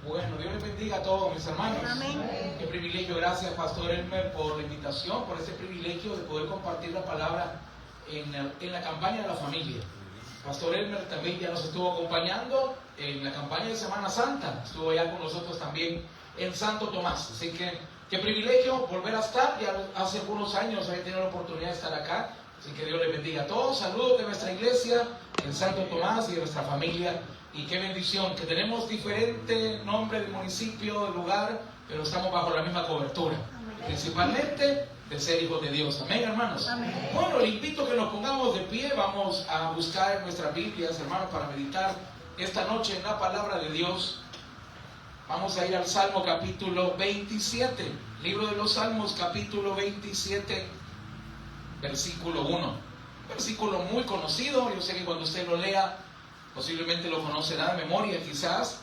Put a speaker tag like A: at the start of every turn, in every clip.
A: Bueno, Dios les bendiga a todos mis hermanos.
B: Amén.
A: Qué privilegio, gracias Pastor Elmer por la invitación, por ese privilegio de poder compartir la palabra en la campaña de la familia. Pastor Elmer también ya nos estuvo acompañando en la campaña de Semana Santa, estuvo allá con nosotros también en Santo Tomás. Así que qué privilegio volver a estar, ya hace algunos años había tenido la oportunidad de estar acá. Así que Dios les bendiga a todos. Saludos de nuestra iglesia en Santo Tomás y de nuestra familia. Y qué bendición que tenemos diferente nombre de municipio, de lugar, pero estamos bajo la misma cobertura. Amén. Principalmente de ser hijos de Dios. Amén, hermanos.
B: Amén.
A: Bueno, le invito a que nos pongamos de pie. Vamos a buscar en nuestras Biblias, hermanos, para meditar esta noche en la palabra de Dios. Vamos a ir al Salmo capítulo 27. Libro de los Salmos capítulo 27. Versículo 1, versículo muy conocido. Yo sé que cuando usted lo lea posiblemente lo conocerá de memoria quizás.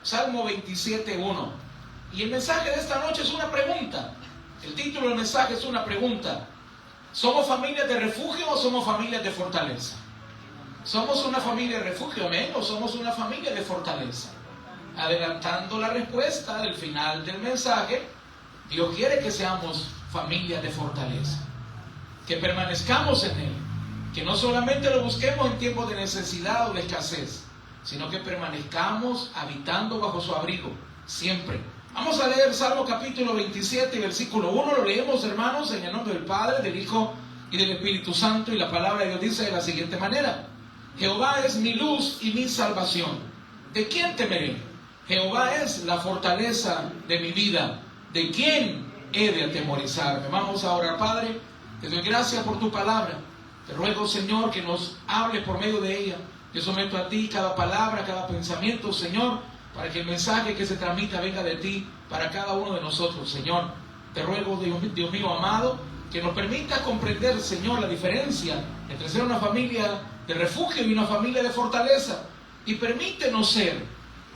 A: Salmo 27, 1. Y el mensaje de esta noche es una pregunta. El título del mensaje es una pregunta. ¿Somos familias de refugio o somos familias de fortaleza? ¿Somos una familia de refugio, amén, o somos una familia de fortaleza? Adelantando la respuesta del final del mensaje, Dios quiere que seamos familias de fortaleza, que permanezcamos en Él, que no solamente lo busquemos en tiempos de necesidad o de escasez, sino que permanezcamos habitando bajo su abrigo, siempre. Vamos a leer Salmo capítulo 27, versículo 1, lo leemos, hermanos, en el nombre del Padre, del Hijo y del Espíritu Santo, y la palabra de Dios dice de la siguiente manera: Jehová es mi luz y mi salvación, ¿de quién temeré? Jehová es la fortaleza de mi vida, ¿de quién he de atemorizarme? Vamos a orar. Padre, te doy gracias por tu palabra. Te ruego, Señor, que nos hable por medio de ella. Yo someto a ti cada palabra, cada pensamiento, Señor, para que el mensaje que se transmita venga de ti para cada uno de nosotros, Señor. Te ruego, Dios mío amado, que nos permita comprender, Señor, la diferencia entre ser una familia de refugio y una familia de fortaleza. Y permítenos ser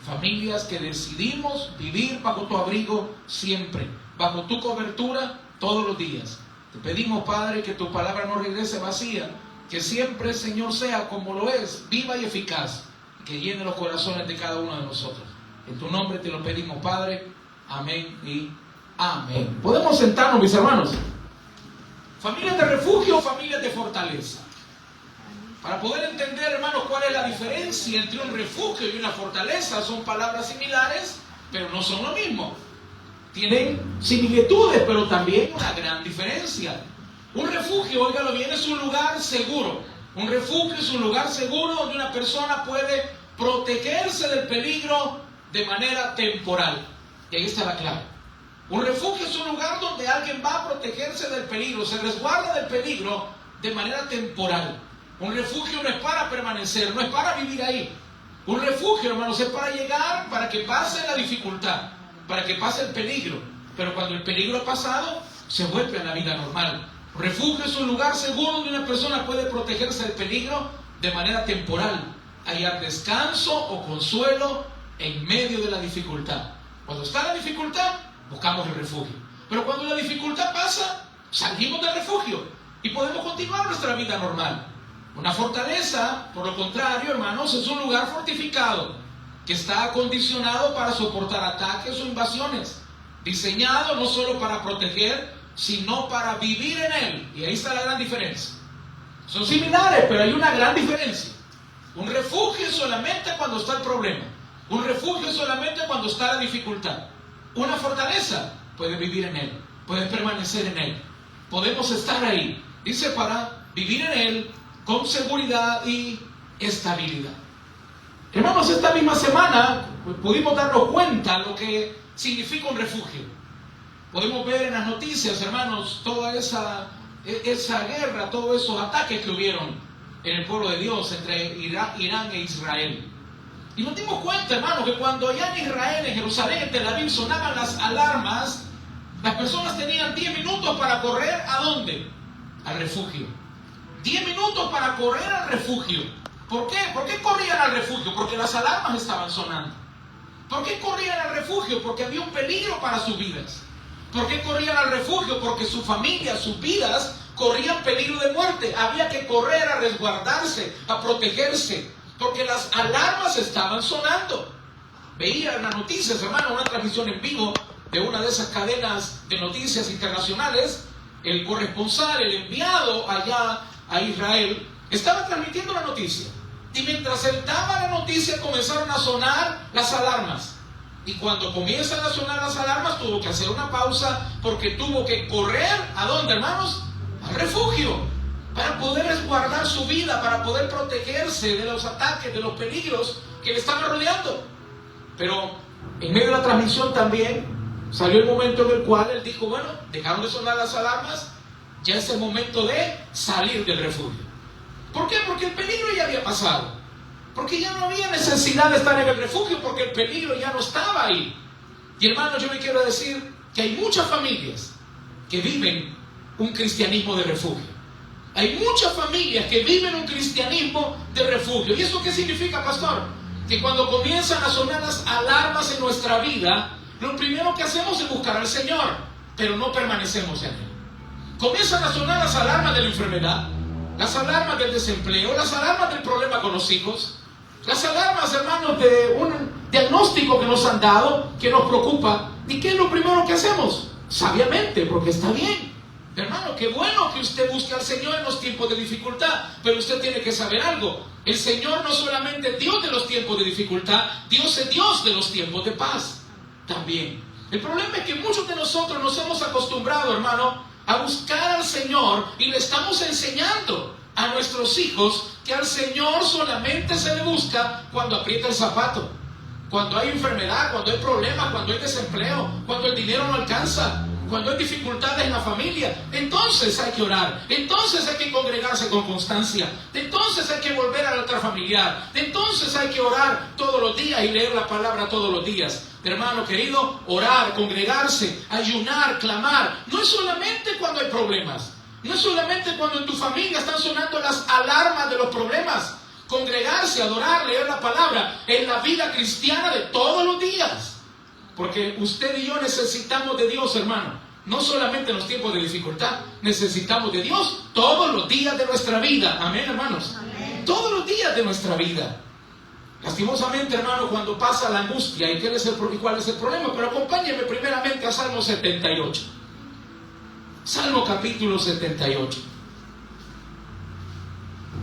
A: familias que decidimos vivir bajo tu abrigo siempre, bajo tu cobertura todos los días. Te pedimos, Padre, que tu palabra no regrese vacía, que siempre, Señor, sea como lo es, viva y eficaz, que llene los corazones de cada uno de nosotros. En tu nombre te lo pedimos, Padre. Amén y amén. Podemos sentarnos, mis hermanos. Familias de refugio o familias de fortaleza. Para poder entender, hermanos, cuál es la diferencia entre un refugio y una fortaleza, son palabras similares, pero no son lo mismo. Tienen similitudes, pero también una gran diferencia. Un refugio, óigalo bien, es un lugar seguro. Un refugio es un lugar seguro donde una persona puede protegerse del peligro de manera temporal. Y ahí está la clave. Un refugio es un lugar donde alguien va a protegerse del peligro, se resguarda del peligro de manera temporal. Un refugio no es para permanecer, no es para vivir ahí. Un refugio, hermanos, es para llegar, para que pase la dificultad, para que pase el peligro. Pero cuando el peligro ha pasado, se vuelve a la vida normal. Un refugio es un lugar seguro donde una persona puede protegerse del peligro de manera temporal, hallar descanso o consuelo en medio de la dificultad. Cuando está la dificultad, buscamos el refugio. Pero cuando la dificultad pasa, salimos del refugio y podemos continuar nuestra vida normal. Una fortaleza, por lo contrario, hermanos, es un lugar fortificado que está acondicionado para soportar ataques o invasiones, diseñado no solo para proteger, sino para vivir en él. Y ahí está la gran diferencia. Son similares, pero hay una gran diferencia. Un refugio es solamente cuando está el problema. Un refugio es solamente cuando está la dificultad. Una fortaleza, puedes vivir en él, puedes permanecer en él. Podemos estar ahí, dice, para vivir en él con seguridad y estabilidad. Hermanos, esta misma semana pudimos darnos cuenta de lo que significa un refugio. Podemos ver en las noticias, hermanos, toda esa guerra, todos esos ataques que hubieron en el pueblo de Dios entre Irán e Israel. Y nos dimos cuenta, hermanos, que cuando allá en Israel, en Jerusalén, en Tel Aviv, sonaban las alarmas, las personas tenían 10 minutos para correr, ¿a dónde? Al refugio. 10 minutos para correr al refugio. ¿Por qué? ¿Por qué corrían al refugio? Porque las alarmas estaban sonando. ¿Por qué corrían al refugio? Porque había un peligro para sus vidas. ¿Por qué corrían al refugio? Porque su familia, sus vidas, corrían peligro de muerte. Había que correr a resguardarse, a protegerse, porque las alarmas estaban sonando. veía las noticias, hermano, una transmisión en vivo de una de esas cadenas de noticias internacionales. El corresponsal, el enviado allá a Israel, estaba transmitiendo la noticia. Y mientras él daba la noticia, comenzaron a sonar las alarmas. Y cuando comienzan a sonar las alarmas, tuvo que hacer una pausa, porque tuvo que correr, ¿a dónde, hermanos? Al refugio, para poder resguardar su vida, para poder protegerse de los ataques, de los peligros que le estaban rodeando. Pero en medio de la transmisión también salió el momento en el cual él dijo, bueno, dejaron de sonar las alarmas, ya es el momento de salir del refugio. ¿Por qué? Porque el peligro ya había pasado. Porque ya no había necesidad de estar en el refugio, porque el peligro ya no estaba ahí. Y hermanos, yo me quiero decir que hay muchas familias que viven un cristianismo de refugio. Hay muchas familias que viven un cristianismo de refugio. ¿Y eso qué significa, pastor? Que cuando comienzan a sonar las alarmas en nuestra vida, lo primero que hacemos es buscar al Señor, pero no permanecemos en Él. Comienzan a sonar las alarmas de la enfermedad, las alarmas del desempleo, las alarmas del problema con los hijos, las alarmas, hermanos, de un diagnóstico que nos han dado, que nos preocupa. ¿Y qué es lo primero que hacemos? Sabiamente, porque está bien. Hermano, qué bueno que usted busque al Señor en los tiempos de dificultad, pero usted tiene que saber algo. El Señor no solamente es Dios de los tiempos de dificultad, Dios es Dios de los tiempos de paz también. El problema es que muchos de nosotros nos hemos acostumbrado, hermano, a buscar al Señor, y le estamos enseñando a nuestros hijos que al Señor solamente se le busca cuando aprieta el zapato, cuando hay enfermedad, cuando hay problemas, cuando hay desempleo, cuando el dinero no alcanza, cuando hay dificultades en la familia. Entonces hay que orar, entonces hay que congregarse con constancia, entonces hay que volver al altar familiar, entonces hay que orar todos los días y leer la palabra todos los días. Hermano querido, orar, congregarse, ayunar, clamar, no es solamente cuando hay problemas, no es solamente cuando en tu familia están sonando las alarmas de los problemas. Congregarse, adorar, leer la palabra es la vida cristiana de todos los días. Porque usted y yo necesitamos de Dios, hermano. No solamente en los tiempos de dificultad, necesitamos de Dios todos los días de nuestra vida. Amén, hermanos. Amén. Todos los días de nuestra vida. Lastimosamente, hermano, cuando pasa la angustia, ¿y cuál es el problema? Pero acompáñenme primeramente a Salmo 78. Salmo capítulo 78.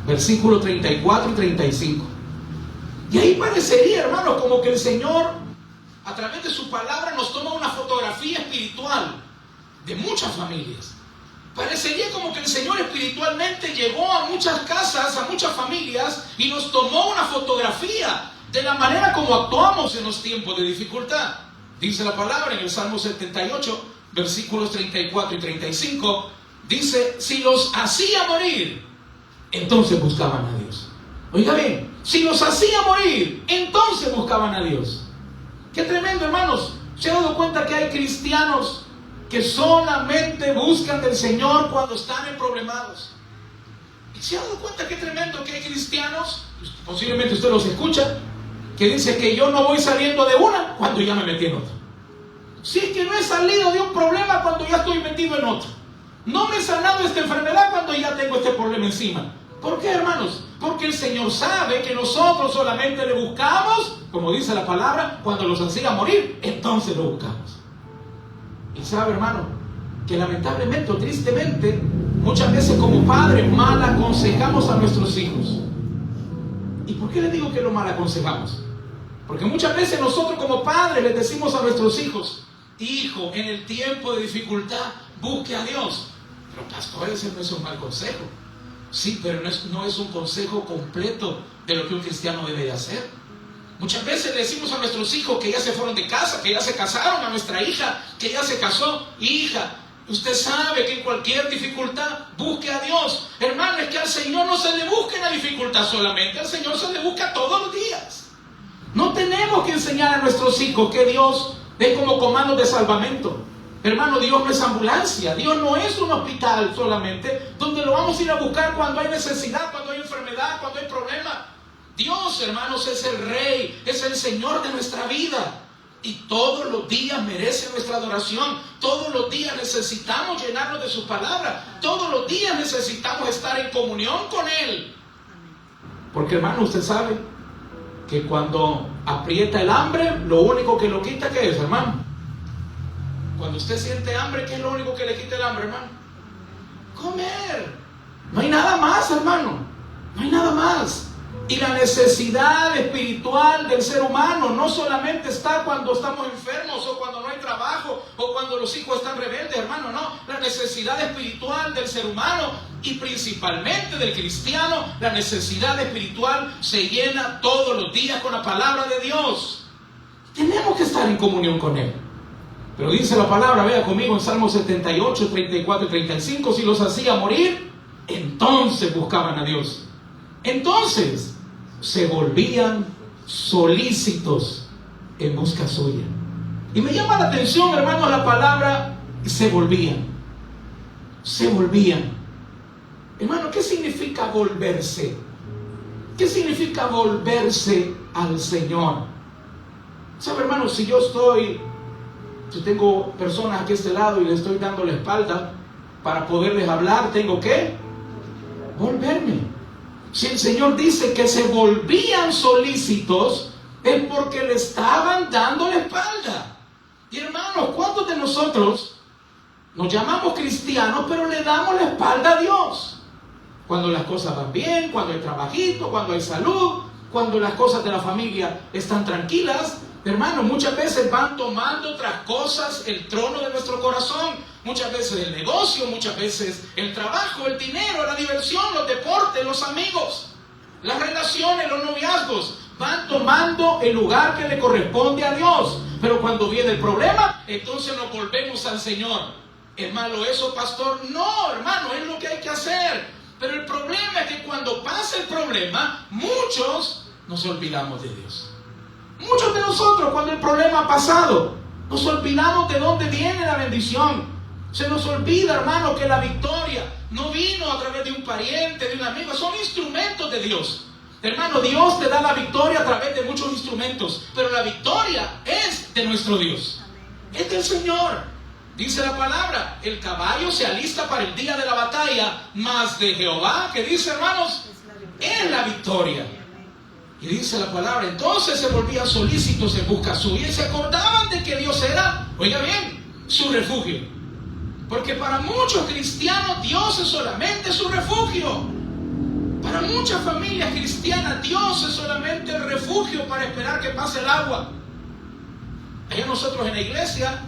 A: Versículo 34 y 35. Y ahí parecería, hermano, como que el Señor, a través de su palabra, nos toma una fotografía espiritual de muchas familias. Parecería como que el Señor espiritualmente llegó a muchas casas, a muchas familias, y nos tomó una fotografía de la manera como actuamos en los tiempos de dificultad. Dice la palabra en el Salmo 78, versículos 34 y 35, dice, si los hacía morir, entonces buscaban a Dios. Oiga bien, si los hacía morir, entonces buscaban a Dios. Qué tremendo, hermanos. ¿Se han dado cuenta que hay cristianos que solamente buscan del Señor cuando están en problemados? ¿Y se han dado cuenta qué tremendo que hay cristianos, posiblemente usted los escucha, que dice que yo no voy saliendo de una cuando ya me metí en otra? Si es que no he salido de un problema cuando ya estoy metido en otro. No me he sanado de esta enfermedad cuando ya tengo este problema encima. ¿Por qué, hermanos? Porque el Señor sabe que nosotros solamente le buscamos, como dice la palabra, cuando los hacía morir, entonces lo buscamos. Y sabe, hermano, que lamentablemente o tristemente, muchas veces como padres mal aconsejamos a nuestros hijos. ¿Y por qué le digo que lo mal aconsejamos? Porque muchas veces nosotros como padres les decimos a nuestros hijos, hijo, en el tiempo de dificultad, busque a Dios. Pero pastor, ese no es un mal consejo. Sí, pero no es un consejo completo de lo que un cristiano debe de hacer. Muchas veces le decimos a nuestros hijos que ya se fueron de casa, que ya se casaron, a nuestra hija que ya se casó. Hija, usted sabe que en cualquier dificultad busque a Dios. Hermano, es que al Señor no se le busca en la dificultad solamente, al Señor se le busca todos los días. No tenemos que enseñar a nuestros hijos que Dios es como comando de salvamento. Hermano, Dios no es ambulancia, Dios no es un hospital solamente donde lo vamos a ir a buscar cuando hay necesidad, cuando hay enfermedad, cuando hay problema. Dios, hermanos, es el Rey, es el Señor de nuestra vida. Y todos los días merece nuestra adoración. Todos los días necesitamos llenarnos de su palabra. Todos los días necesitamos estar en comunión con Él. Porque, hermano, usted sabe que cuando aprieta el hambre, lo único que lo quita, ¿qué es, hermano? Cuando usted siente hambre, ¿qué es lo único que le quita el hambre, hermano? Comer. No hay nada más, hermano. No hay nada más. Y la necesidad espiritual del ser humano no solamente está cuando estamos enfermos o cuando no hay trabajo o cuando los hijos están rebeldes, hermano, no. La necesidad espiritual del ser humano y principalmente del cristiano, la necesidad espiritual se llena todos los días con la palabra de Dios. Tenemos que estar en comunión con Él. Pero dice la palabra, vea conmigo en Salmo 78, 34 y 35, si los hacía morir, entonces buscaban a Dios. Entonces se volvían solícitos en busca suya. Y me llama la atención, hermano, la palabra se volvían. Se volvían. Hermano, ¿qué significa volverse? ¿Qué significa volverse al Señor? ¿Sabe, hermano? Si tengo personas aquí a este lado y les estoy dando la espalda para poderles hablar, tengo que volverme. Si el Señor dice que se volvían solícitos, es porque le estaban dando la espalda. Y hermanos, ¿cuántos de nosotros nos llamamos cristianos, pero le damos la espalda a Dios? Cuando las cosas van bien, cuando hay trabajito, cuando hay salud, cuando las cosas de la familia están tranquilas, hermanos, muchas veces van tomando otras cosas el trono de nuestro corazón. Muchas veces el negocio, muchas veces el trabajo, el dinero, la diversión, los deportes, los amigos, las relaciones, los noviazgos, van tomando el lugar que le corresponde a Dios. Pero cuando viene el problema, entonces nos volvemos al Señor. ¿Es malo eso, pastor? No, hermano, es lo que hay que hacer. Pero el problema es que cuando pasa el problema, muchos nos olvidamos de Dios. Muchos de nosotros, cuando el problema ha pasado, nos olvidamos de dónde viene la bendición. Se nos olvida, hermano, que la victoria no vino a través de un pariente, de un amigo. Son instrumentos de Dios. Hermano, Dios te da la victoria a través de muchos instrumentos, pero la victoria es de nuestro Dios. Es del Señor. Dice la palabra, el caballo se alista para el día de la batalla, mas de Jehová, que dice, hermanos, es la victoria. Y dice la palabra, entonces se volvían solícitos en busca suya y se acordaban de que Dios era, oiga bien, su refugio. Porque para muchos cristianos Dios es solamente su refugio. Para muchas familias cristianas Dios es solamente el refugio para esperar que pase el agua. Allá nosotros en la iglesia,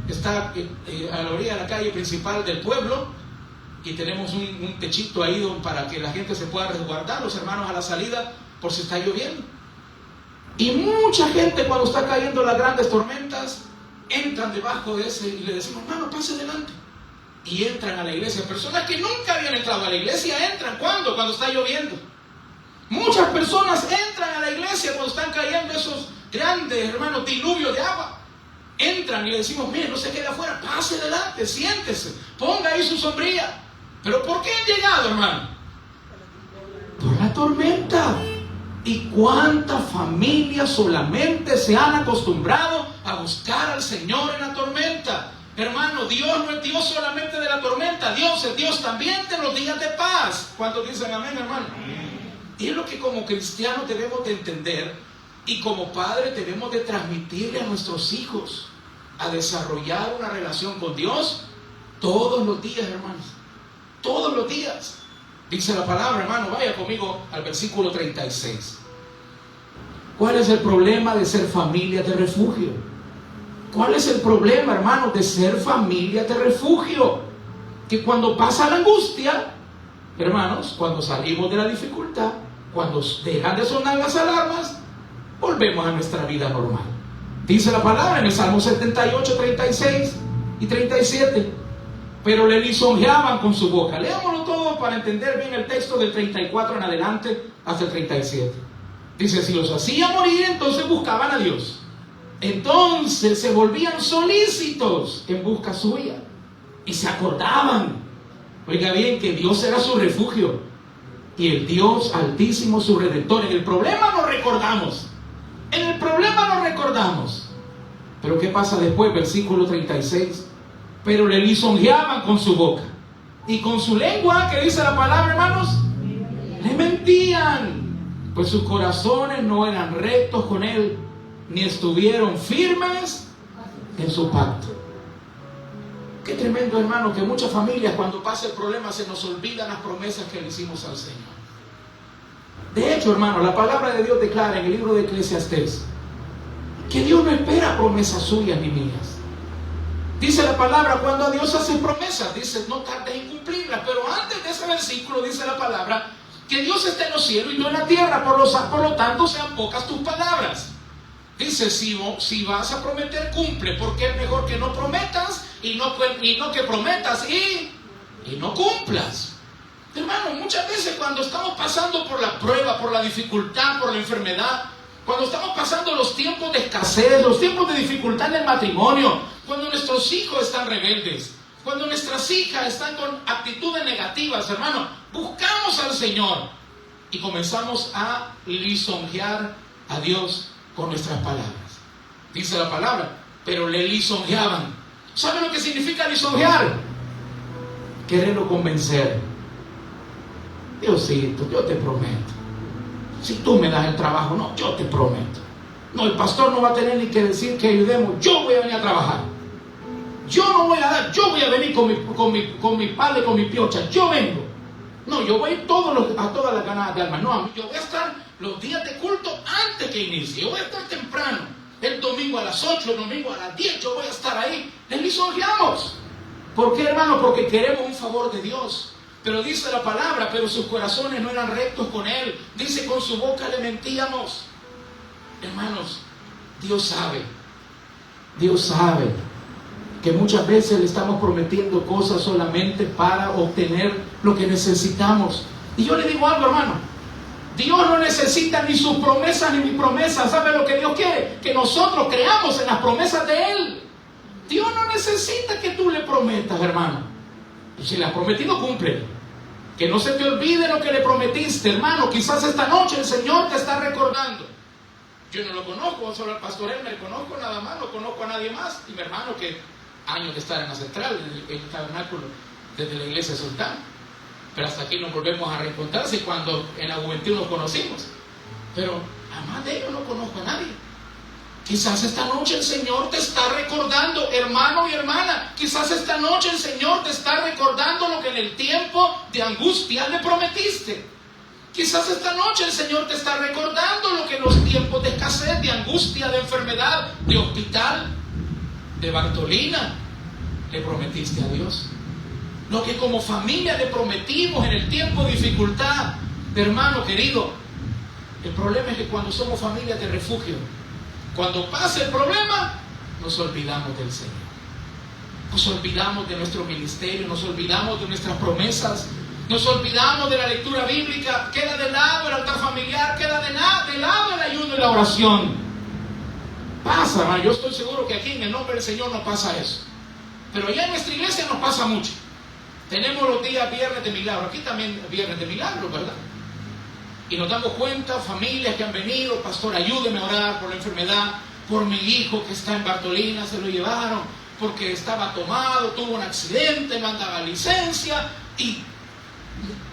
A: está a la orilla de la calle principal del pueblo, y tenemos un techito ahí para que la gente se pueda resguardar, los hermanos a la salida, por si está lloviendo. Y mucha gente, cuando está cayendo las grandes tormentas, entran debajo de ese y le decimos, hermano, pase adelante. Y entran a la iglesia. Personas que nunca habían entrado a la iglesia entran. ¿Cuándo? Cuando está lloviendo. Muchas personas entran a la iglesia cuando están cayendo esos grandes, hermanos, diluvios de agua. Entran y le decimos, mire, no se quede afuera, pase adelante, siéntese, ponga ahí su sombrilla. ¿Pero por qué han llegado, hermano? Por la tormenta. ¿Y cuántas familias solamente se han acostumbrado a buscar al Señor en la tormenta? Hermano, Dios no es Dios solamente de la tormenta, Dios es Dios también de los días de paz. ¿Cuántos dicen amén, hermano? Y es lo que como cristianos debemos de entender, y como padres debemos de transmitirle a nuestros hijos, a desarrollar una relación con Dios todos los días, hermanos. Todos los días. Dice la palabra, hermano, vaya conmigo al versículo 36. ¿Cuál es el problema de ser familia de refugio? ¿Cuál es el problema, hermano, de ser familia de refugio? Que cuando pasa la angustia, hermanos, cuando salimos de la dificultad, cuando dejan de sonar las alarmas, volvemos a nuestra vida normal. Dice la palabra en el Salmo 78, 36 y 37. Pero le lisonjeaban con su boca. Leámoslo todo para entender bien el texto del 34 en adelante hasta el 37. Dice, si los hacía morir, entonces buscaban a Dios. Entonces se volvían solícitos en busca suya. Y se acordaban, oiga bien, que Dios era su refugio. Y el Dios altísimo su redentor. En el problema nos recordamos. En el problema nos recordamos. Pero ¿qué pasa después? Versículo 36. Pero le lisonjeaban con su boca. Y con su lengua, que dice la palabra, hermanos, le mentían. pues sus corazones no eran rectos con él, ni estuvieron firmes en su pacto. Qué tremendo, hermano, que muchas familias cuando pasa el problema se nos olvidan las promesas que le hicimos al Señor. De hecho, hermano, la palabra de Dios declara en el libro de Eclesiastés que Dios no espera promesas suyas ni mías. Dice la palabra, cuando a Dios hace promesas, dice, no tardes en cumplirlas. Pero antes de ese versículo dice la palabra que Dios está en los cielos y no en la tierra, por lo tanto sean pocas tus palabras. Dice, si vas a prometer, cumple, porque es mejor que no prometas y no que prometas y no cumplas. Hermano, muchas veces cuando estamos pasando por la prueba, por la dificultad, por la enfermedad, cuando estamos pasando los tiempos de escasez, los tiempos de dificultad en el matrimonio, cuando nuestros hijos están rebeldes, cuando nuestras hijas están con actitudes negativas, hermano, buscamos al Señor y comenzamos a lisonjear a Dios con nuestras palabras. Dice la palabra, pero le lisonjeaban. ¿Sabe lo que significa lisonjear? Quererlo convencer. Diosito, yo te prometo. Si tú me das el trabajo, no, yo te prometo. No, el pastor no va a tener ni que decir que ayudemos. Yo voy a venir a trabajar. Yo no voy a dar, yo voy a venir con mi padre, con mi piocha. Yo vengo. No, yo voy a todas las ganadas de alma. No, yo voy a estar los días de culto antes que inicie. Yo voy a estar temprano. El domingo a las 8, el domingo a las 10, yo voy a estar ahí. Les lisonjeamos. ¿Por qué, hermano? Porque queremos un favor de Dios. Pero dice la palabra, pero sus corazones no eran rectos con él. Dice, con su boca le mentíamos. Hermanos, Dios sabe que muchas veces le estamos prometiendo cosas solamente para obtener lo que necesitamos. Y yo le digo algo, hermano, Dios no necesita ni sus promesas ni mis promesas. ¿Sabe lo que Dios quiere? Que nosotros creamos en las promesas de Él. Dios no necesita que tú le prometas, hermano. Si le has prometido, cumple. Que no se te olvide lo que le prometiste, hermano. Quizás esta noche el Señor te está recordando. Yo no lo conozco, solo al pastor él me conozco nada más, no conozco a nadie más. Y mi hermano, que años de estar en la central, en el tabernáculo, desde la iglesia Sultán. Pero hasta aquí nos volvemos a reencontrarse cuando en la juventud nos conocimos. Pero además de ellos no conozco a nadie. Quizás esta noche el Señor te está recordando, hermano y hermana. Quizás esta noche el Señor te está recordando lo que en el tiempo de angustia le prometiste. Quizás esta noche el Señor te está recordando lo que en los tiempos de escasez, de angustia, de enfermedad, de hospital, de Bartolina, le prometiste a Dios. Lo que como familia le prometimos en el tiempo de dificultad. Hermano querido, el problema es que cuando somos familias de refugio, cuando pasa el problema, nos olvidamos del Señor. Nos olvidamos de nuestro ministerio, nos olvidamos de nuestras promesas, nos olvidamos de la lectura bíblica, queda de lado el altar familiar, queda de lado el ayuno y la oración. Pasa, hermano, yo estoy seguro que aquí en el nombre del Señor no pasa eso. Pero allá en nuestra iglesia nos pasa mucho. Tenemos los días viernes de milagro, aquí también viernes de milagro, ¿verdad? Y nos damos cuenta, familias que han venido, pastor, ayúdeme a orar por la enfermedad, por mi hijo que está en Bartolina, se lo llevaron porque estaba tomado, tuvo un accidente, mandaba licencia y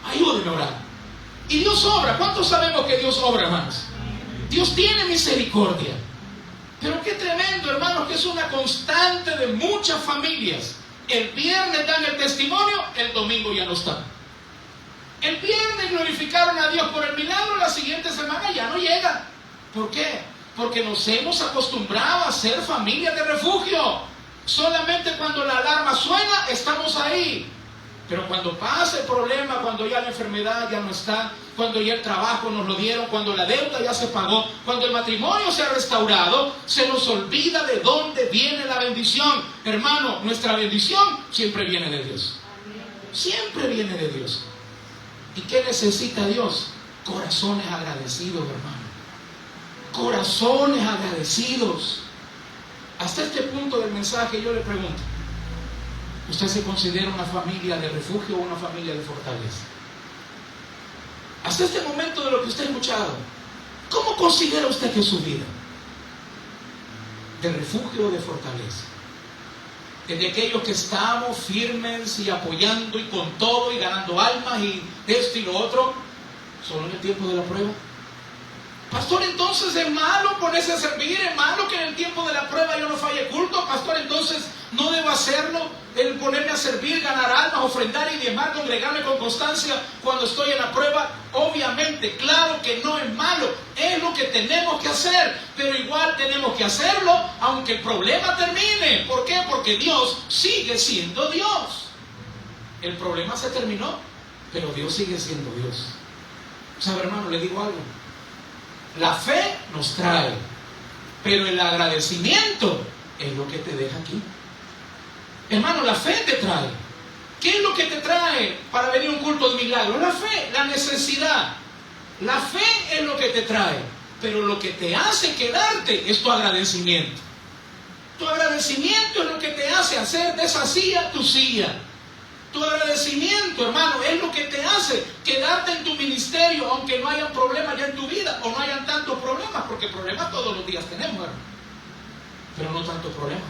A: ayúdeme a orar. Y Dios obra. ¿Cuántos sabemos que Dios obra, hermanos? Dios tiene misericordia. Pero qué tremendo, hermanos, que es una constante de muchas familias. El viernes dan el testimonio, el domingo ya no están. El viernes glorificaron a Dios por el milagro, la siguiente semana ya no llega. ¿Por qué? Porque nos hemos acostumbrado a ser familia de refugio. Solamente cuando la alarma suena, estamos ahí. Pero cuando pasa el problema, cuando ya la enfermedad ya no está, cuando ya el trabajo nos lo dieron, cuando la deuda ya se pagó, cuando el matrimonio se ha restaurado, se nos olvida de dónde viene la bendición. Hermano, nuestra bendición siempre viene de Dios. Siempre viene de Dios. ¿Y qué necesita Dios? Corazones agradecidos, hermano. Corazones agradecidos. Hasta este punto del mensaje yo le pregunto, ¿usted se considera una familia de refugio o una familia de fortaleza? Hasta este momento de lo que usted ha escuchado, ¿cómo considera usted que es su vida? ¿De refugio o de fortaleza? ¿De aquellos que estamos firmes y apoyando y con todo y ganando almas y esto y lo otro, solo en el tiempo de la prueba? Pastor, entonces es malo ponerse a servir, es malo que en el tiempo de la prueba yo no falle culto. Pastor, entonces no debo hacerlo, el ponerme a servir, ganar almas, ofrendar y diezmar, congregarme con constancia cuando estoy en la prueba. Obviamente, claro que no es malo, es lo que tenemos que hacer, pero igual tenemos que hacerlo aunque el problema termine. ¿Por qué? Porque Dios sigue siendo Dios. El problema se terminó, pero Dios sigue siendo Dios. ¿Sabe, hermano? Le digo algo. La fe nos trae, pero el agradecimiento es lo que te deja aquí. Hermano, la fe te trae. ¿Qué es lo que te trae para venir a un culto de milagro? La fe, la necesidad. La fe es lo que te trae, pero lo que te hace quedarte es tu agradecimiento. Tu agradecimiento es lo que te hace hacer de esa silla tu silla. Tu agradecimiento, hermano, es lo que te hace quedarte en tu ministerio, aunque no hayan problemas ya en tu vida, o no hayan tantos problemas, porque problemas todos los días tenemos, hermano, pero no tantos problemas.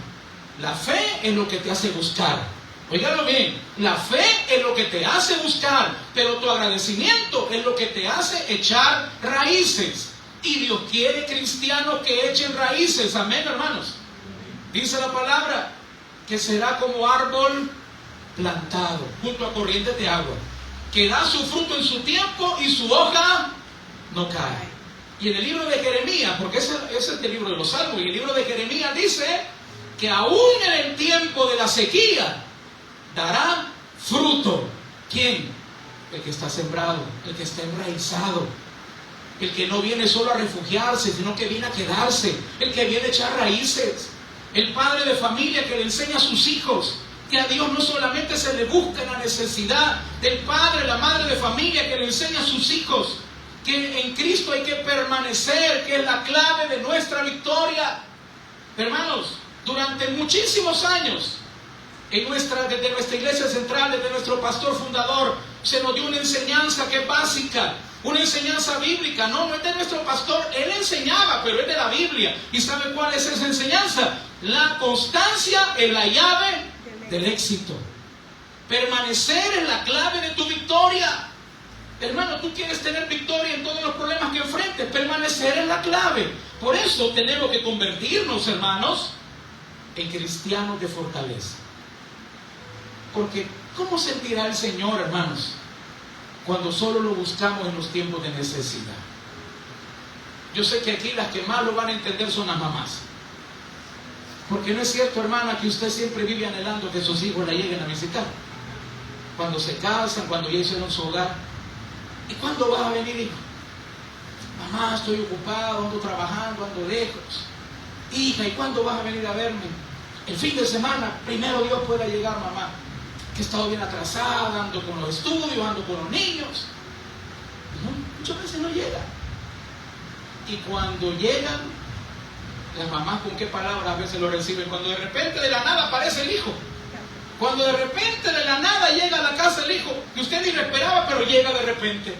A: La fe es lo que te hace buscar. Óigalo bien, la fe es lo que te hace buscar, pero tu agradecimiento es lo que te hace echar raíces. Y Dios quiere cristianos que echen raíces, amén, hermanos. Dice la palabra que será como árbol plantado junto a corrientes de agua, que da su fruto en su tiempo y su hoja no cae. Y en el libro de Jeremías, porque ese es el libro de los Salmos, y el libro de Jeremías dice que aún en el tiempo de la sequía dará fruto. ¿Quién? El que está sembrado, el que está enraizado, el que no viene solo a refugiarse, sino que viene a quedarse, el que viene a echar raíces, el padre de familia que le enseña a sus hijos que a Dios no solamente se le busca en la necesidad, del padre, la madre de familia que le enseña a sus hijos que en Cristo hay que permanecer, que es la clave de nuestra victoria. Hermanos, durante muchísimos años desde nuestra iglesia central, desde nuestro pastor fundador, se nos dio una enseñanza que es básica, una enseñanza bíblica. No es de nuestro pastor, él enseñaba, pero es de la Biblia. ¿Y sabe cuál es esa enseñanza? La constancia es la llave del éxito. Permanecer es la clave de tu victoria. Hermano, tú quieres tener victoria en todos los problemas que enfrentes. Permanecer es la clave. Por eso tenemos que convertirnos, hermanos, en cristianos de fortaleza. Porque ¿cómo sentirá el Señor, hermanos, cuando solo lo buscamos en los tiempos de necesidad? Yo sé que aquí las que más lo van a entender son las mamás. Porque no es cierto, hermana, que usted siempre vive anhelando que sus hijos la lleguen a visitar. Cuando se casan, cuando ya hicieron su hogar. ¿Y cuándo vas a venir, hijo? Mamá, estoy ocupado, ando trabajando, ando lejos. Hija, ¿y cuándo vas a venir a verme? El fin de semana, primero Dios pueda llegar, mamá. Que he estado bien atrasada, ando con los estudios, ando con los niños. No, muchas veces no llega. Y cuando llegan, las mamás, ¿con qué palabras a veces lo reciben? Cuando de repente de la nada aparece el hijo. Cuando de repente de la nada llega a la casa el hijo, que usted ni lo esperaba, pero llega de repente.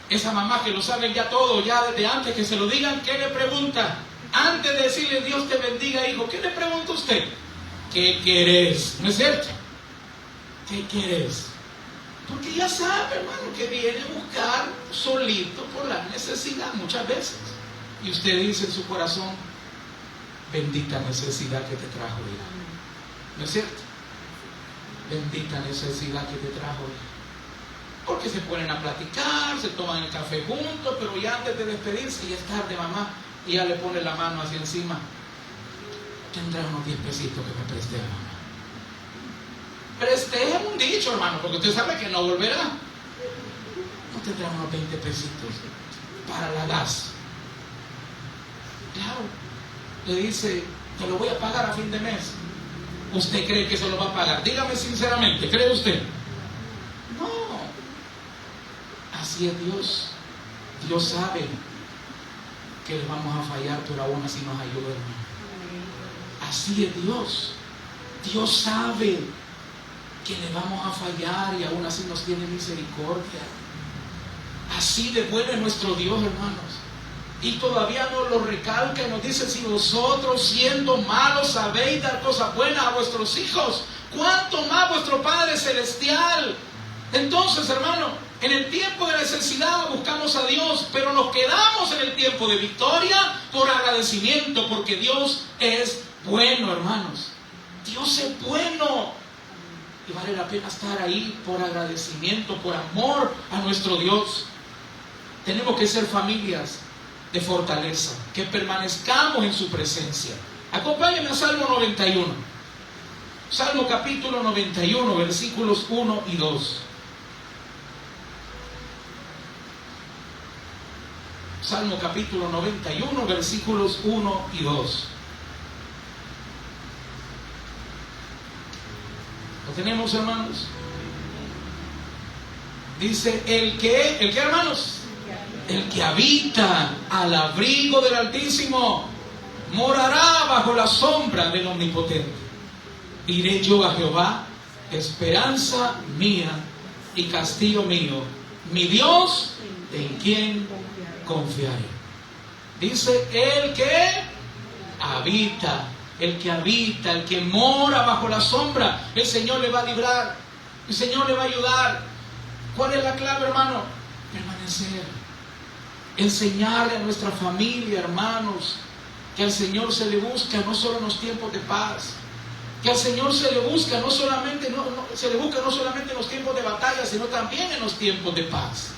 A: Esa mamá que lo saben ya todo, ya desde antes que se lo digan, ¿qué le pregunta? Antes de decirle Dios te bendiga, hijo, ¿qué le pregunta usted? ¿Qué querés? ¿No es cierto? ¿Qué querés? Porque ya sabe, hermano, que viene a buscar solito por la necesidad muchas veces. Y usted dice en su corazón, bendita necesidad que te trajo, hijo. ¿No es cierto? Bendita necesidad que te trajo, hijo. Porque se ponen a platicar, se toman el café juntos, pero ya antes de despedirse, ya es tarde, mamá, y ya le pone la mano hacia encima. Tendrá unos 10 pesitos que me preste, mamá. Preste es un dicho, hermano, porque usted sabe que no volverá. No tendrá unos 20 pesitos para la gas. Claro, le dice, te lo voy a pagar a fin de mes. ¿Usted cree que se lo va a pagar? Dígame sinceramente, ¿cree usted? No. Así es Dios. Dios sabe que le vamos a fallar, pero aún así nos ayuda, hermano. Así es Dios. Dios sabe que le vamos a fallar y aún así nos tiene misericordia. Así de bueno es nuestro Dios, hermanos. Y todavía nos lo recalca y nos dice, si vosotros siendo malos sabéis dar cosas buenas a vuestros hijos, ¿cuánto más vuestro Padre Celestial? Entonces, hermano, En el tiempo de necesidad buscamos a Dios, pero nos quedamos en el tiempo de victoria por agradecimiento, porque Dios es bueno, hermanos. Dios es bueno. Y vale la pena estar ahí por agradecimiento, por amor a nuestro Dios. Tenemos que ser familias de fortaleza, que permanezcamos en su presencia. Acompáñenme a Salmo 91. Salmo capítulo 91, versículos 1 y 2. Salmo capítulo 91, versículos 1 y 2. ¿Lo tenemos, hermanos? Dice, ¿el qué, hermanos? El que habita al abrigo del Altísimo morará bajo la sombra del Omnipotente. Diré yo a Jehová, esperanza mía y castillo mío, mi Dios, en quien confiaré. Dice, el que habita, el que mora bajo la sombra, el Señor le va a librar, el Señor le va a ayudar. ¿Cuál es la clave, hermano? Permanecer. Enseñarle a nuestra familia, hermanos, que al Señor se le busca no solo en los tiempos de paz, que al Señor se le busca no solamente en los tiempos de batalla, sino también en los tiempos de paz.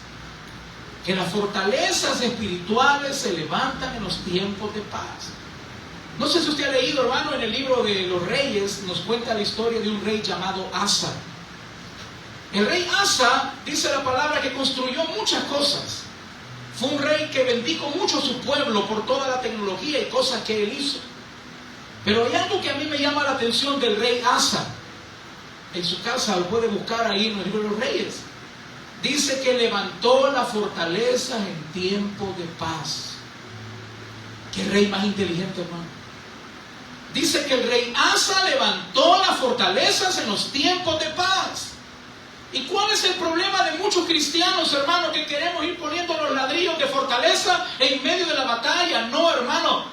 A: Que las fortalezas espirituales se levantan en los tiempos de paz. No sé si usted ha leído, hermano, en el libro de los reyes, nos cuenta la historia de un rey llamado Asa. El rey Asa, dice la palabra, que construyó muchas cosas. Fue un rey que bendijo mucho a su pueblo por toda la tecnología y cosas que él hizo. Pero hay algo que a mí me llama la atención del rey Asa. En su casa lo puede buscar ahí en el libro de los reyes. Dice que levantó las fortalezas en tiempo de paz. ¿Qué rey más inteligente, hermano? Dice que el rey Asa levantó las fortalezas en los tiempos de paz. ¿Y cuál es el problema de muchos cristianos, hermano, que queremos ir poniendo los ladrillos de fortaleza en medio de la batalla? No, hermano.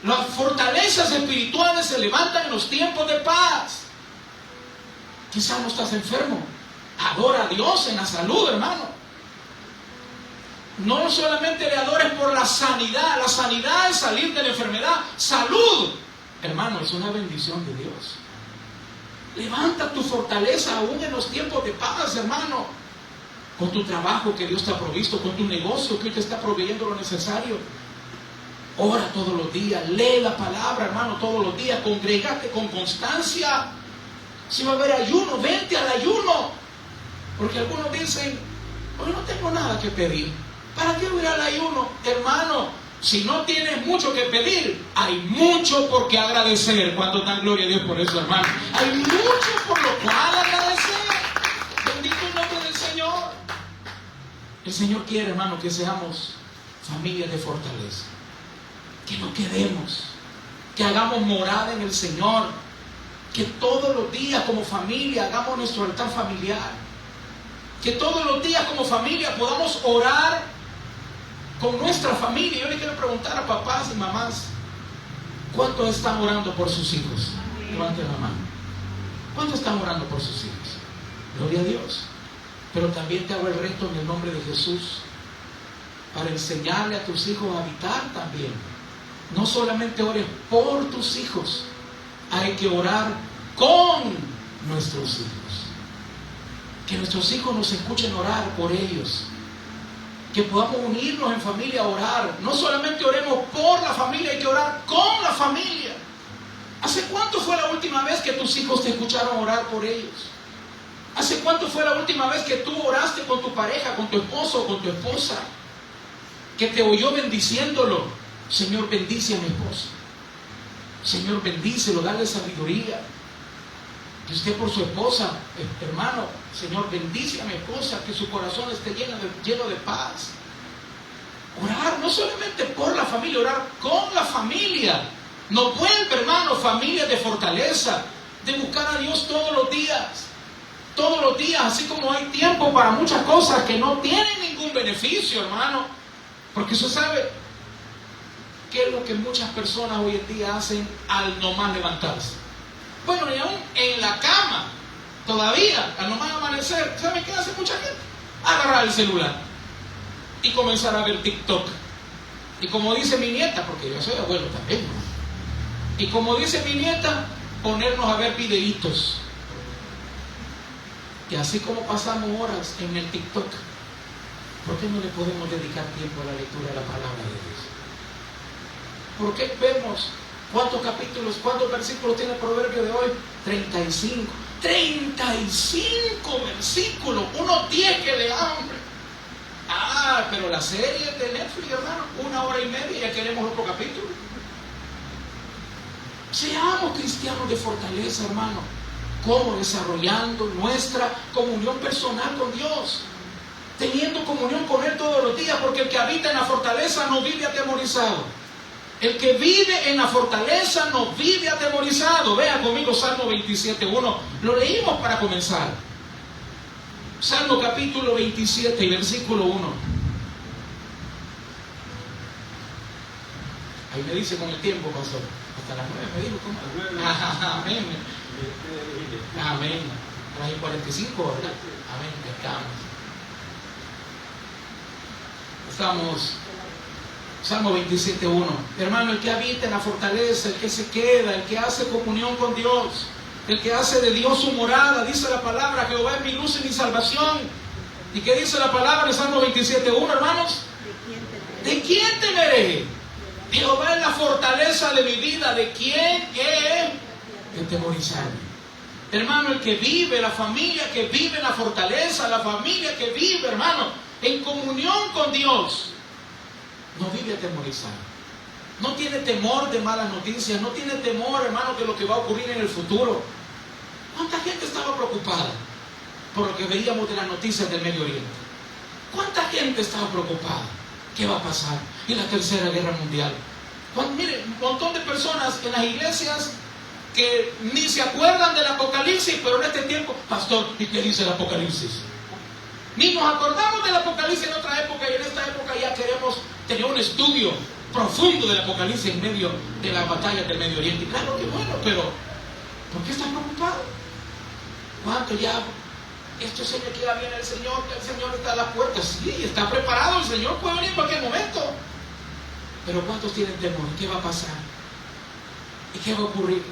A: Las fortalezas espirituales se levantan en los tiempos de paz. Quizás no estás enfermo. Adora a Dios en la salud, hermano. No solamente le adores por la sanidad. La sanidad es salir de la enfermedad. Salud, hermano, es una bendición de Dios. Levanta tu fortaleza aún en los tiempos de paz, hermano. Con tu trabajo que Dios te ha provisto, con tu negocio que Dios te está proveyendo lo necesario. Ora todos los días, lee la palabra, hermano, todos los días. Congrégate con constancia. Si va a haber ayuno, vente al ayuno. Porque algunos dicen, hoy no tengo nada que pedir. ¿Para qué voy al ayuno? Hermano, si no tienes mucho que pedir, hay mucho por qué agradecer. ¿Cuánto dan gloria a Dios por eso, hermano? Hay mucho por lo cual agradecer. Bendito el nombre del Señor. El Señor quiere, hermano, que seamos familias de fortaleza. Que no quedemos. Que hagamos morada en el Señor. Que todos los días como familia hagamos nuestro altar familiar. Que todos los días como familia podamos orar con nuestra familia. Yo le quiero preguntar a papás y mamás, ¿cuántos están orando por sus hijos? Levanten la mano. ¿Cuántos están orando por sus hijos? Gloria a Dios. Pero también te hago el reto en el nombre de Jesús para enseñarle a tus hijos a habitar también. No solamente ores por tus hijos, hay que orar con nuestros hijos. Que nuestros hijos nos escuchen orar por ellos. Que podamos unirnos en familia a orar. No solamente oremos por la familia, hay que orar con la familia. ¿Hace cuánto fue la última vez que tus hijos te escucharon orar por ellos? ¿Hace cuánto fue la última vez que tú oraste con tu pareja, con tu esposo o con tu esposa? Que te oyó bendiciéndolo. Señor, bendice a mi esposo. Señor, bendícelo, dale sabiduría. Que usted por su esposa, hermano, Señor, bendice a mi esposa, que su corazón esté lleno de paz. Orar no solamente por la familia, orar con la familia. Nos vuelve, hermano, familia de fortaleza, de buscar a Dios todos los días. Todos los días, así como hay tiempo para muchas cosas que no tienen ningún beneficio, hermano. Porque usted sabe qué es lo que muchas personas hoy en día hacen al nomás levantarse. Bueno, y aún en la cama, todavía, al nomás amanecer, ¿saben qué hace mucha gente? agarrar el celular y comenzar a ver TikTok. Y como dice mi nieta, porque yo soy abuelo también, ¿no? Y como dice mi nieta, ponernos a ver videitos. Y así como pasamos horas en el TikTok, ¿por qué no le podemos dedicar tiempo a la lectura de la palabra de Dios? ¿Por qué vemos cuántos capítulos, cuántos versículos tiene el proverbio de hoy? 35. 35 versículos, unos 10 que de hambre. Ah, pero la serie de Netflix, hermano, 1 hora y media y ya queremos otro capítulo. Seamos cristianos de fortaleza, hermano. ¿Cómo? Desarrollando nuestra comunión personal con Dios, teniendo comunión con Él todos los días, porque el que habita en la fortaleza no vive atemorizado. El que vive en la fortaleza no vive atemorizado. Vea conmigo Salmo 27:1. Lo leímos para comenzar. Salmo capítulo 27 y versículo 1. Ahí me dice con el tiempo, pastor. Hasta las 9 me dijo, ¿cómo? Amén. Amén. A las 45, ¿verdad? Amén. Estamos. Salmo 27:1. Hermano, el que habita en la fortaleza, el que se queda, el que hace comunión con Dios, el que hace de Dios su morada, dice la palabra: Jehová es mi luz y mi salvación. ¿Y qué dice la palabra en Salmo 27:1, hermanos? ¿De quién temeré? Jehová es la fortaleza de mi vida. ¿De quién he de temorizarme? Hermano, el que vive, la familia que vive en la fortaleza, la familia que vive, hermano, en comunión con Dios, no vive atemorizado. No tiene temor de malas noticias. No tiene temor, hermano, de lo que va a ocurrir en el futuro. ¿Cuánta gente estaba preocupada por lo que veíamos de las noticias del Medio Oriente? ¿Cuánta gente estaba preocupada? ¿Qué va a pasar? Y la Tercera Guerra Mundial. Miren, un montón de personas en las iglesias que ni se acuerdan del Apocalipsis, pero en este tiempo, pastor, ¿y qué dice el Apocalipsis? Ni nos acordamos del Apocalipsis en otra época, y en esta época ya queremos tener un estudio profundo del Apocalipsis en medio de las batallas del Medio Oriente. Claro que bueno, pero ¿por qué están preocupados? ¿Cuánto ya? Esto se me queda bien el Señor, que el Señor está a las puertas. Sí, está preparado, el Señor puede venir en cualquier momento. Pero ¿cuántos tienen temor? ¿Qué va a pasar? ¿Y qué va a ocurrir?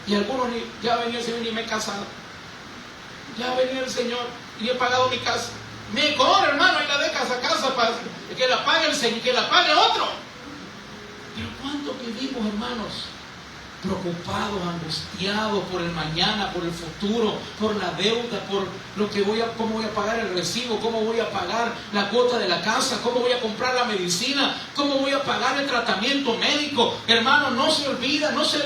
A: Y algunos ya venía el Señor y me he casado. Ya venía el Señor y he pagado mi casa. Mejor, hermano, y la dejas a casa para que la pague el Señor, que la pague otro. Pero ¿cuántos vivimos, hermanos, preocupados, angustiados por el mañana, por el futuro, por la deuda, por lo que cómo voy a pagar el recibo, cómo voy a pagar la cuota de la casa, cómo voy a comprar la medicina, cómo voy a pagar el tratamiento médico? Hermano, no se olvida, no se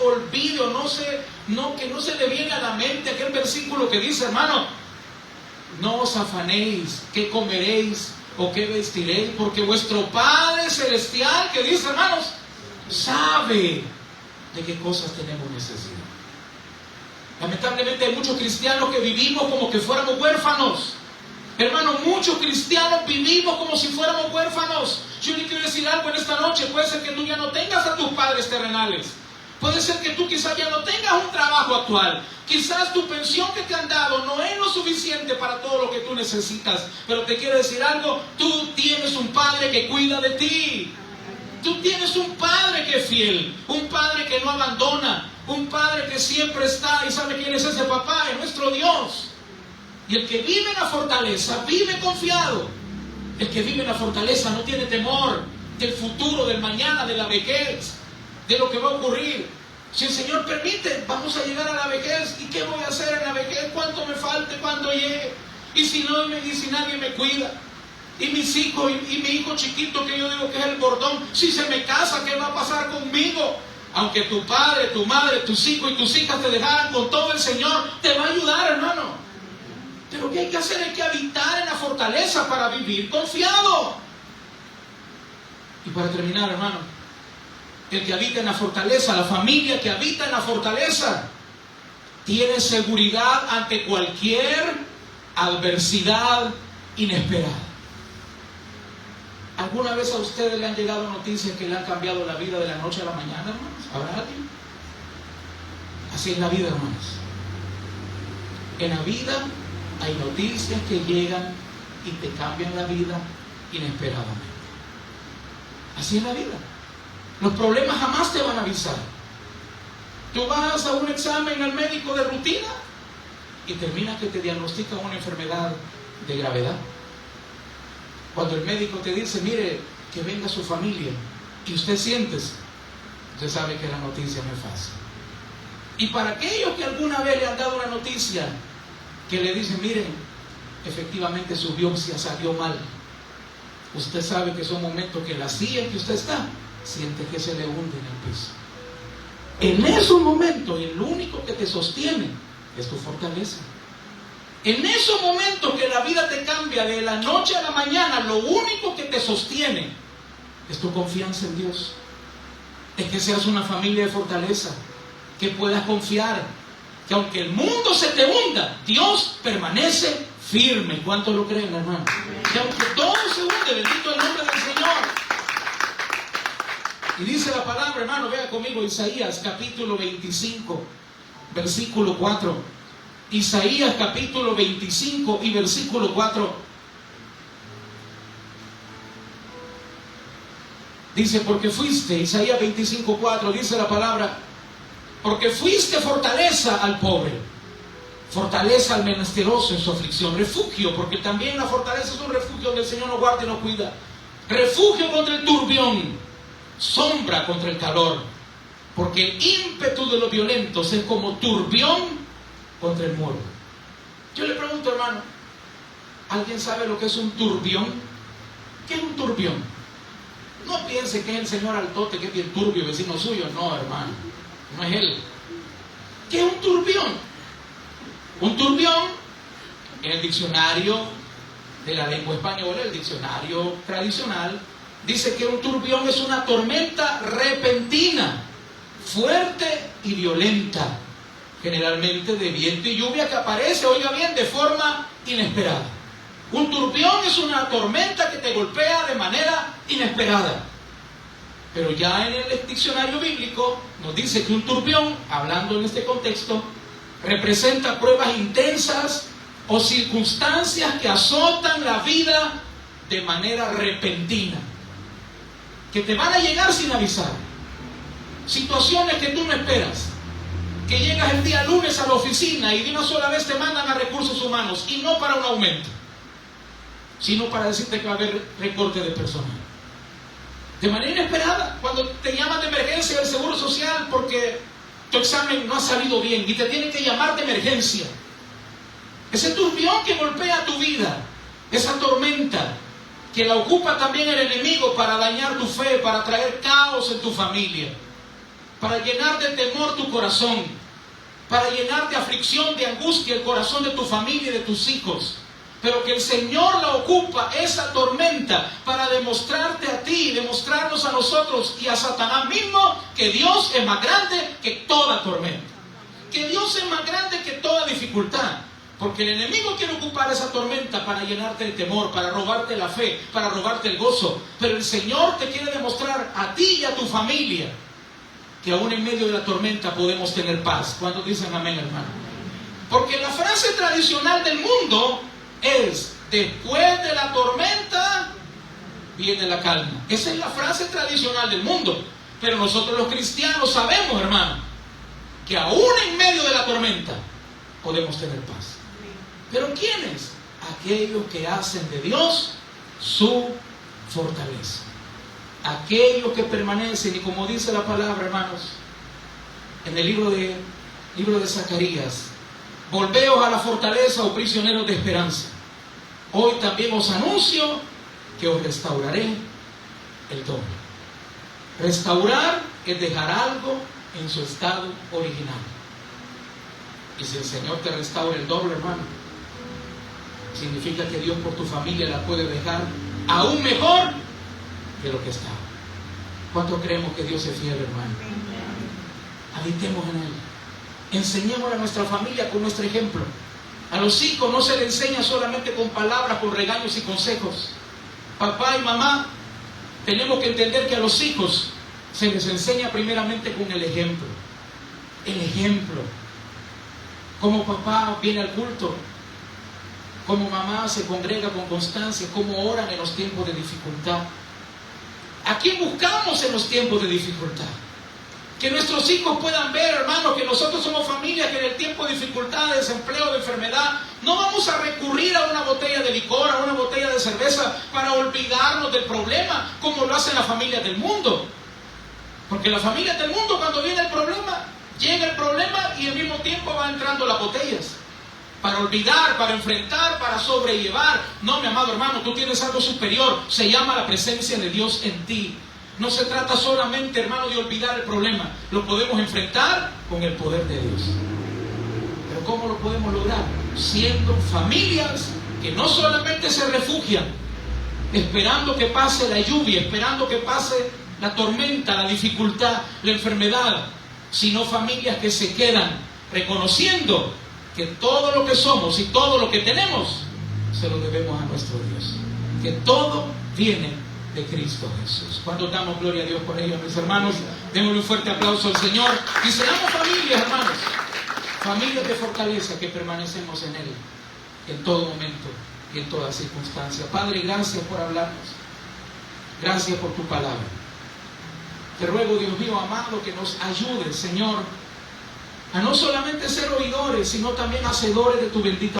A: olvide, o que no se le viene a la mente aquel versículo que dice, hermano, no os afanéis, qué comeréis o qué vestiréis, porque vuestro Padre Celestial, que dice, hermanos, sabe de qué cosas tenemos necesidad. Lamentablemente hay muchos cristianos que vivimos como que fuéramos huérfanos. Hermano, muchos cristianos vivimos como si fuéramos huérfanos. Yo le quiero decir algo en esta noche. Puede ser que tú ya no tengas a tus padres terrenales. Puede ser que tú quizás ya no tengas un trabajo actual. Quizás tu pensión que te han dado no es lo suficiente para todo lo que tú necesitas. Pero te quiero decir algo. Tú tienes un Padre que cuida de ti. Tú tienes un Padre que es fiel, un Padre que no abandona, un Padre que siempre está. ¿Y sabe quién es ese papá? Es nuestro Dios. Y el que vive en la fortaleza, vive confiado. El que vive en la fortaleza no tiene temor del futuro, del mañana, de la vejez, de lo que va a ocurrir. Si el Señor permite, vamos a llegar a la vejez. ¿Y qué voy a hacer en la vejez? ¿Cuánto me falte cuando llegue? Y si nadie me cuida. Y mis hijos, y mi hijo chiquito, que yo digo que es el bordón, si se me casa, ¿qué va a pasar conmigo? Aunque tu padre, tu madre, tus hijos y tus hijas te dejaran con todo, el Señor te va a ayudar, hermano. Pero ¿qué hay que hacer? Hay que habitar en la fortaleza para vivir confiado. Y para terminar, hermano, el que habita en la fortaleza, la familia que habita en la fortaleza, tiene seguridad ante cualquier adversidad inesperada. ¿Alguna vez a ustedes le han llegado noticias que le han cambiado la vida de la noche a la mañana, hermanos? ¿Habrá alguien? Así es la vida, hermanos. En la vida hay noticias que llegan y te cambian la vida inesperadamente. Así es la vida. Los problemas jamás te van a avisar. Tú vas a un examen al médico de rutina y termina que te diagnostica una enfermedad de gravedad. Cuando el médico te dice, mire, que venga su familia, y usted siéntese, usted sabe que la noticia no es fácil. Y para aquellos que alguna vez le han dado una noticia que le dicen, miren, efectivamente su biopsia salió mal, usted sabe que son momentos que la silla en que usted está siente que se le hunde en el piso. En esos momentos, el único que te sostiene es tu fortaleza. En esos momentos que la vida te cambia de la noche a la mañana, lo único que te sostiene es tu confianza en Dios. Es que seas una familia de fortaleza, que puedas confiar, que aunque el mundo se te hunda, Dios permanece firme. ¿Cuánto lo creen, hermano? Que aunque todo se hunde, bendito el nombre del Señor. Y dice la palabra, hermano, vea conmigo Isaías capítulo 25, versículo 4. Isaías capítulo 25 y versículo 4. Dice, porque fuiste, Isaías 25, 4, dice la palabra, porque fuiste fortaleza al pobre, fortaleza al menesteroso en su aflicción, refugio, porque también la fortaleza es un refugio donde el Señor nos guarda y nos cuida, refugio contra el turbión, sombra contra el calor, porque el ímpetu de los violentos es como turbión contra el muro. Yo le pregunto, hermano, ¿alguien sabe lo que es un turbión? ¿Qué es un turbión? No piense que es el señor Altote, que es bien turbio, vecino suyo. No, hermano, no es él. ¿Qué es un turbión? Un turbión, en el diccionario de la lengua española, el diccionario tradicional, dice que un turbión es una tormenta repentina, fuerte y violenta, generalmente de viento y lluvia, que aparece, oiga bien, de forma inesperada. Un turbión es una tormenta que te golpea de manera inesperada. Pero ya en el diccionario bíblico nos dice que un turbión, hablando en este contexto, representa pruebas intensas o circunstancias que azotan la vida de manera repentina, que te van a llegar sin avisar. Situaciones que tú no esperas, que llegas el día lunes a la oficina y de una sola vez te mandan a recursos humanos, y no para un aumento, sino para decirte que va a haber recorte de personal. De manera inesperada, cuando te llaman de emergencia del Seguro Social porque tu examen no ha salido bien y te tienen que llamar de emergencia. Ese turbión que golpea tu vida, esa tormenta que la ocupa también el enemigo para dañar tu fe, para traer caos en tu familia, para llenar de temor tu corazón, para llenar de aflicción, de angustia el corazón de tu familia y de tus hijos. Pero que el Señor la ocupa, esa tormenta, para demostrarte a ti, demostrarnos a nosotros y a Satanás mismo que Dios es más grande que toda tormenta, que Dios es más grande que toda dificultad. Porque el enemigo quiere ocupar esa tormenta para llenarte de temor, para robarte la fe, para robarte el gozo. Pero el Señor te quiere demostrar a ti y a tu familia que aún en medio de la tormenta podemos tener paz. ¿Cuántos dicen amén, hermano? Porque la frase tradicional del mundo es: después de la tormenta viene la calma. Esa es la frase tradicional del mundo. Pero nosotros los cristianos sabemos, hermano, que aún en medio de la tormenta podemos tener paz. ¿Pero quiénes? Aquellos que hacen de Dios su fortaleza, aquellos que permanecen. Y como dice la palabra, hermanos, en el libro de Zacarías: volveos a la fortaleza, oh prisioneros de esperanza. Hoy también os anuncio que os restauraré el doble. Restaurar es dejar algo en su estado original. Y si el Señor te restaura el doble, hermano, significa que Dios por tu familia la puede dejar aún mejor que lo que estaba. ¿Cuánto creemos que Dios es fiel, hermano? Habitemos en Él. Enseñemos a nuestra familia con nuestro ejemplo. A los hijos no se les enseña solamente con palabras, con regaños y consejos. Papá y mamá, tenemos que entender que a los hijos se les enseña primeramente con el ejemplo. El ejemplo. Como papá viene al culto Como mamá se congrega con constancia, cómo oran en los tiempos de dificultad. ¿A quién buscamos en los tiempos de dificultad? Que nuestros hijos puedan ver, hermanos, que nosotros somos familia que en el tiempo de dificultad, de desempleo, de enfermedad, no vamos a recurrir a una botella de licor, a una botella de cerveza para olvidarnos del problema, como lo hacen las familias del mundo. Porque las familias del mundo, cuando viene el problema, llega el problema y al mismo tiempo van entrando las botellas. Para olvidar, para enfrentar, para sobrellevar. No, mi amado hermano, tú tienes algo superior. Se llama la presencia de Dios en ti. No se trata solamente, hermano, de olvidar el problema. Lo podemos enfrentar con el poder de Dios. Pero ¿cómo lo podemos lograr? Siendo familias que no solamente se refugian, esperando que pase la lluvia, esperando que pase la tormenta, la dificultad, la enfermedad, sino familias que se quedan reconociendo que todo lo que somos y todo lo que tenemos se lo debemos a nuestro Dios. Que todo viene de Cristo Jesús. Cuando damos gloria a Dios por ello, mis hermanos, démosle un fuerte aplauso al Señor y seamos familias, hermanos, familias de fortaleza que permanecemos en Él en todo momento y en toda circunstancia. Padre, gracias por hablarnos. Gracias por tu palabra. Te ruego, Dios mío amado, que nos ayudes, Señor, a no solamente ser oidores, sino también hacedores de tu bendita